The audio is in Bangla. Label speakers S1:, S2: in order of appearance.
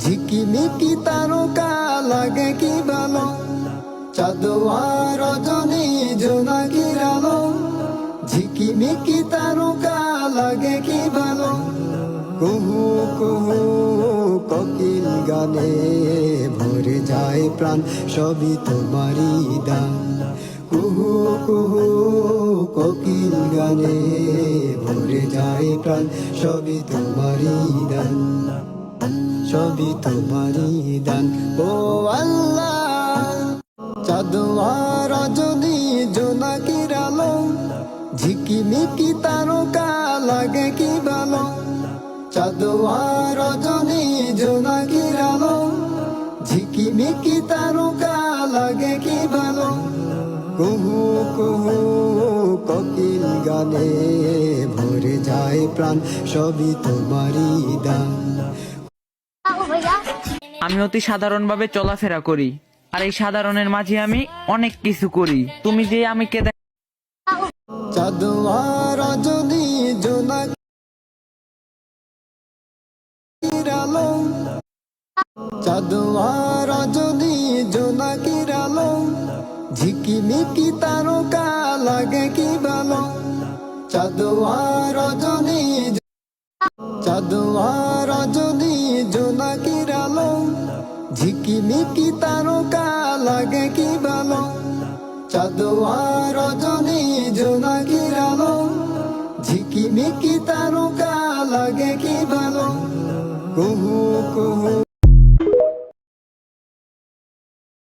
S1: ঝিকিমিকি তারকা লাগে কি ভালো, চাঁদোয়া রজনী জোনাকির আলো। ঝিকিমিকি তারকা লাগে কি ভালো, কুহু কুহু কোকিল গানে ভরে যায় প্রাণ, সবই তোমারই দান। কুহু কুহু কোকিল গানে ভরে যায় প্রাণ, সবই তোমারই দান, সবই তোমারই দান। ও আল্লাহ, চাঁদোয়া রজনী জোনাকির আলো। ঝিকিমিকি তারকা লাগে কি ভালো, চাঁদোয়া রজনী জোনাকির আলো। ঝিকিমিকি তারকা লাগে কি ভালো, কুহু কুহু কোকিল গানে ভরে যায় প্রাণ, সবই তোমারই দান।
S2: আমি অতি সাধারণভাবে চলাফেরা করি, আর এই সাধারণের মাঝে আমি অনেক কিছু করি। তুমি যে আমি কে
S1: চাঁদোয়া রজনী জোনাকির আলো। চাঁদোয়া রজনী জোনাকির আলো। ঝিকিমিকি তারকা লাগে কি ভালো, চাঁদোয়া রজনী, চাঁদোয়া রজনী জোনাকির আলো। ঝিকিমিকি তারকা লাগে কি ভালো, চাঁদোয়া রজনী জোনাকির আলো। ঝিকিমিকি তারকা লাগে কি ভালো, কুহু কুহু।